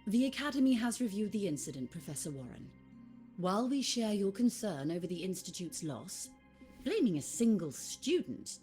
The Academy has reviewed the incident, Professor Warren. While we share your concern over the Institute's loss, blaming a single student...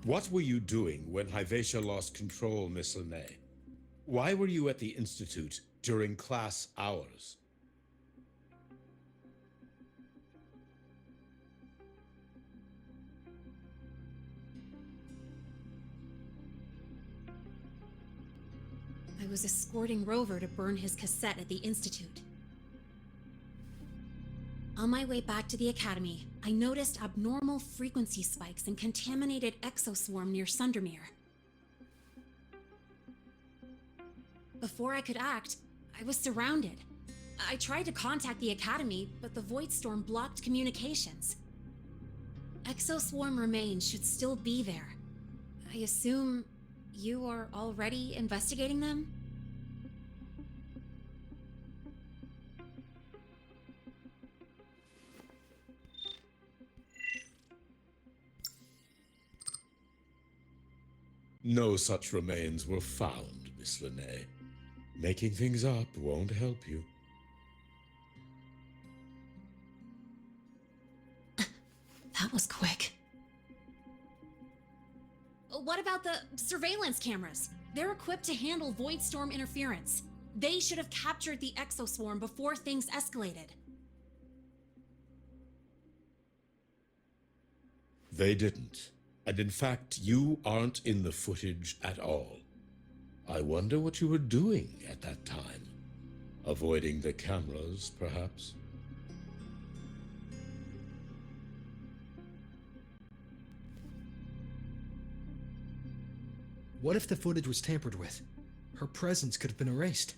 What were you doing when Hyvatia lost control, Miss Linnae? Why were you at the Institute during class hours? I was escorting Rover to burn his cassette at the Institute. On my way back to the Academy, I noticed abnormal frequency spikes and contaminated exoswarm near Sundermere. Before I could act, I was surrounded. I tried to contact the Academy, but the void storm blocked communications. Exoswarm remains should still be there. I assume you are already investigating them? No such remains were found, Miss Linnae. Making things up won't help you. That was quick. What about the surveillance cameras? They're equipped to handle void storm interference. They should have captured the exoswarm before things escalated. They didn't. And in fact, you aren't in the footage at all. I wonder what you were doing at that time. Avoiding the cameras, perhaps? What if the footage was tampered with? Her presence could have been erased.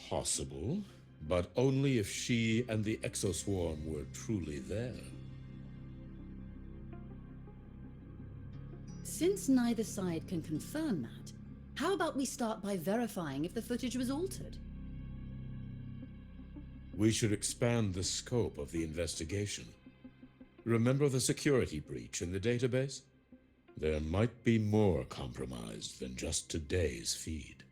Possible, but only if she and the exoswarm were truly there. Since neither side can confirm that, how about we start by verifying if the footage was altered? We should expand the scope of the investigation. Remember the security breach in the database? There might be more compromised than just today's feed.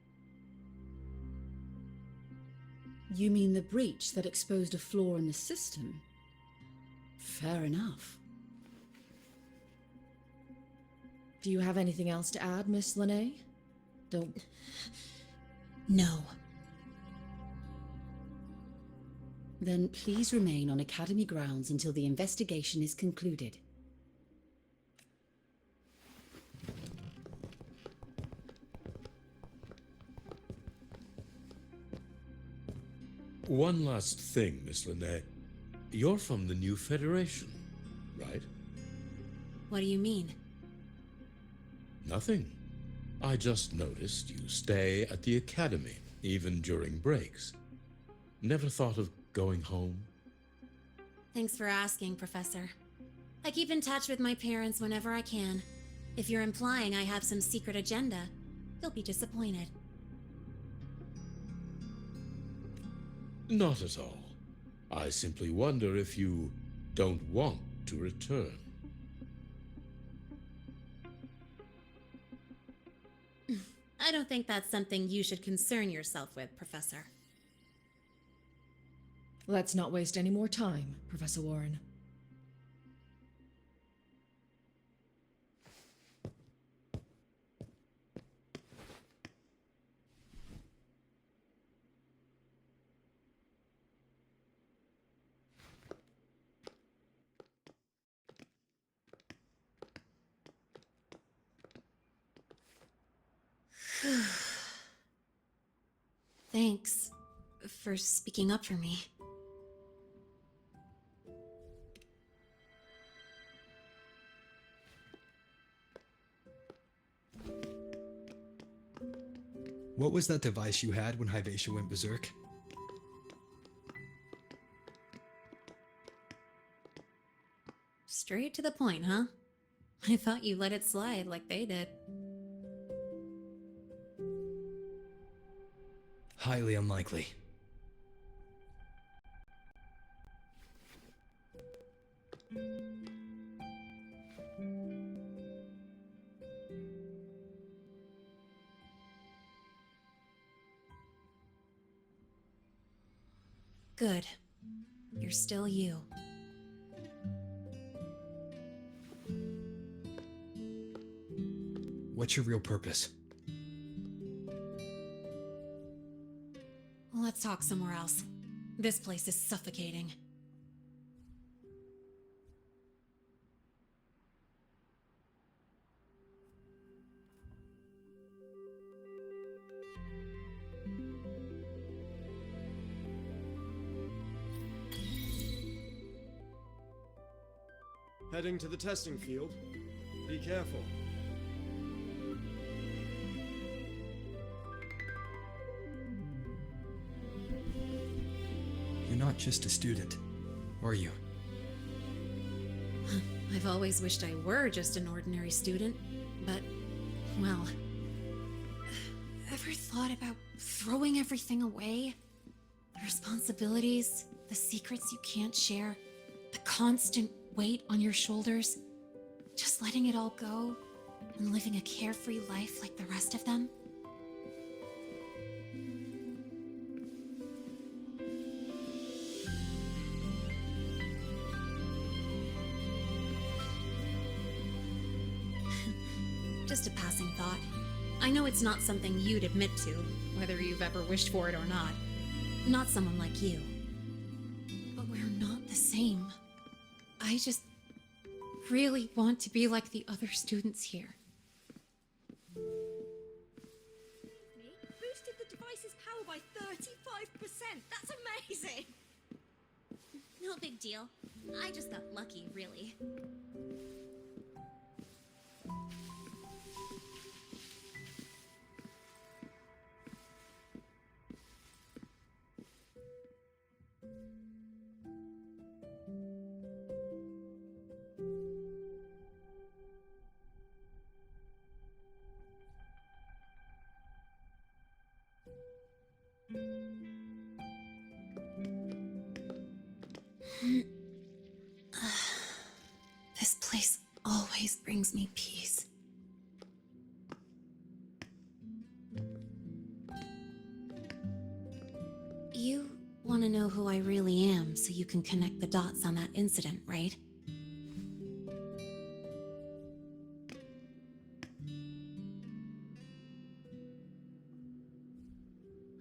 You mean the breach that exposed a flaw in the system? Fair enough. Do you have anything else to add, Miss Linnae? Don't... No. Then please remain on Academy grounds until the investigation is concluded. One last thing, Miss Linnae. You're from the new Federation, right? What do you mean? Nothing. I just noticed you stay at the Academy, even during breaks. Never thought of going home? Thanks for asking, Professor. I keep in touch with my parents whenever I can. If you're implying I have some secret agenda, they'll be disappointed. Not at all. I simply wonder if you don't want to return. I don't think that's something you should concern yourself with, Professor. Let's not waste any more time, Professor Warren. Thanks for speaking up for me. What was that device you had when Hyvatia went berserk? Straight to the point, huh? I thought you let it slide like they did. Highly unlikely. Good. You're still you. What's your real purpose? Let's talk somewhere else. This place is suffocating. Heading to the testing field. Be careful. You're not just a student, are you? I've always wished I were just an ordinary student, but, well... Ever thought about throwing everything away? The responsibilities, the secrets you can't share, the constant weight on your shoulders? Just letting it all go and living a carefree life like the rest of them? Just a passing thought. I know it's not something you'd admit to, whether you've ever wished for it or not. Not someone like you. But we're not the same. I just really want to be like the other students here. Boosted the device's power by 35%. That's amazing. No big deal. I just got lucky, really. This place always brings me peace. You want to know who I really am so you can connect the dots on that incident, right?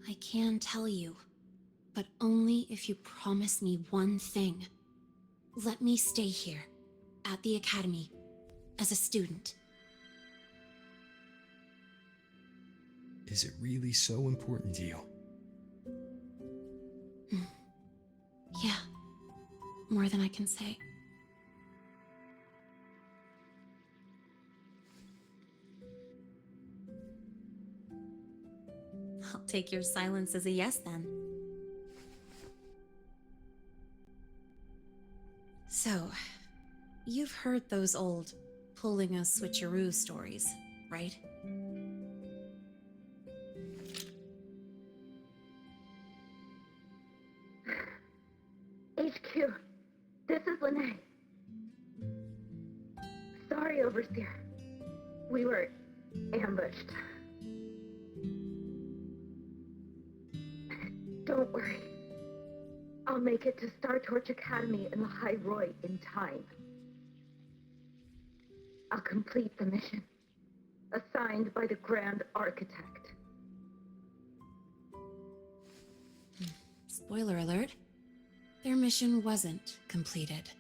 I can tell you, but only if you promise me one thing. Let me stay here, at the academy, as a student. Is it really so important to you? Yeah, more than I can say. I'll take your silence as a yes, then. So, you've heard those old pulling a switcheroo stories, right? HQ, this is Lene. Sorry, Overseer. We were ambushed. Don't worry. I'll make it to Star Torch Academy in the High Roy in time. I'll complete the mission, assigned by the Grand Architect. Spoiler alert. Their mission wasn't completed.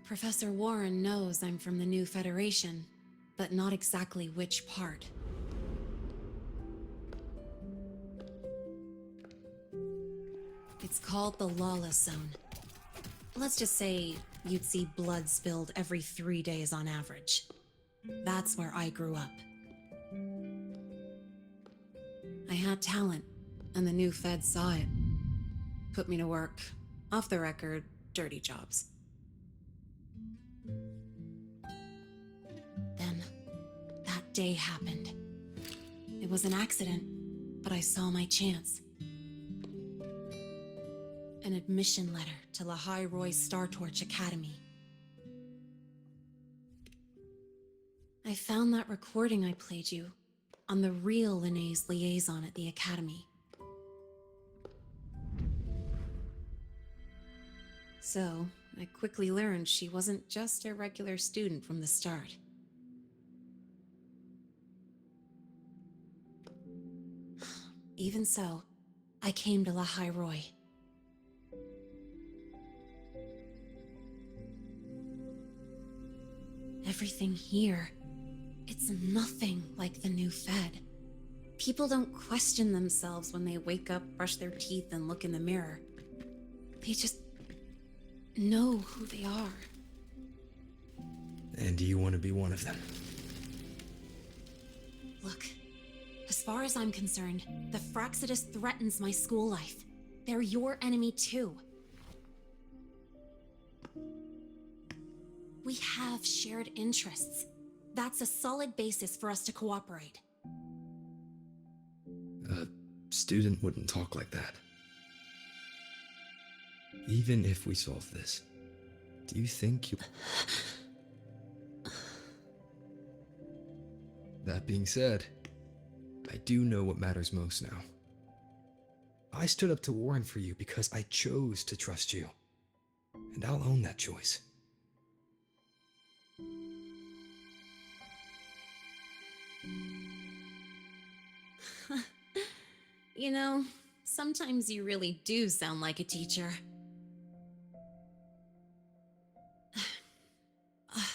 Professor Warren knows I'm from the new Federation, but not exactly which part. It's called the Lawless Zone. Let's just say you'd see blood spilled every 3 days on average. That's where I grew up. I had talent, and the new Fed saw it. Put me to work, off the record, dirty jobs. Then, that day happened. It was an accident, but I saw my chance. An admission letter to La High Roy Star Torch Academy. I found that recording I played you on the real Linnaeus liaison at the Academy. So, I quickly learned she wasn't just a regular student from the start. Even so, I came to La Roy. Everything here, it's nothing like the new Fed. People don't question themselves when they wake up, brush their teeth, and look in the mirror. They just know who they are. And do you want to be one of them? Look, as far as I'm concerned, the Fraxidus threatens my school life. They're your enemy too. We have shared interests. That's a solid basis for us to cooperate. A student wouldn't talk like that. Even if we solve this, do you think you... That being said, I do know what matters most now. I stood up to Warren for you because I chose to trust you. And I'll own that choice. You know, sometimes you really do sound like a teacher.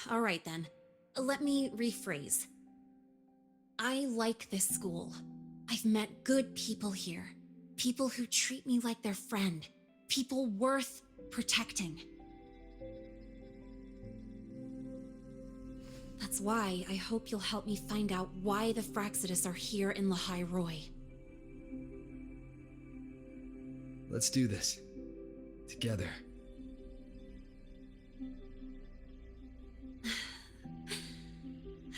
All right then, let me rephrase. I like this school. I've met good people here. People who treat me like their friend. People worth protecting. That's why I hope you'll help me find out why the Fraxidus are here in La Roy. Let's do this. Together.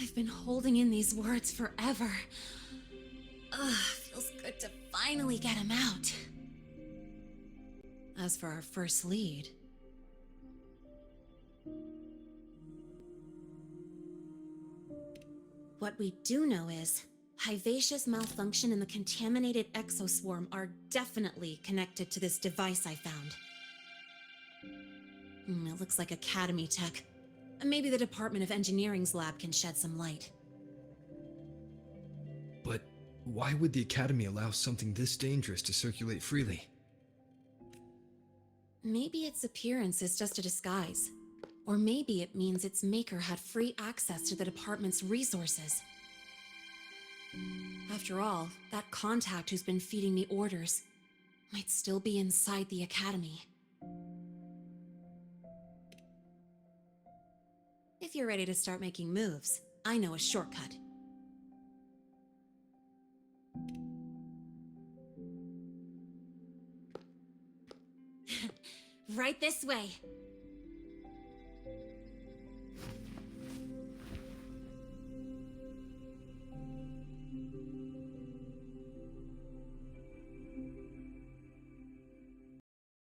I've been holding in these words forever. Ugh, feels good to finally get them out. As for our first lead... What we do know is, Hivacia's malfunction and the contaminated exoswarm are definitely connected to this device I found. It looks like Academy tech. Maybe the Department of Engineering's lab can shed some light. But why would the Academy allow something this dangerous to circulate freely? Maybe its appearance is just a disguise. Or maybe it means its maker had free access to the department's resources. After all, that contact who's been feeding me orders might still be inside the Academy. If you're ready to start making moves, I know a shortcut. Right this way.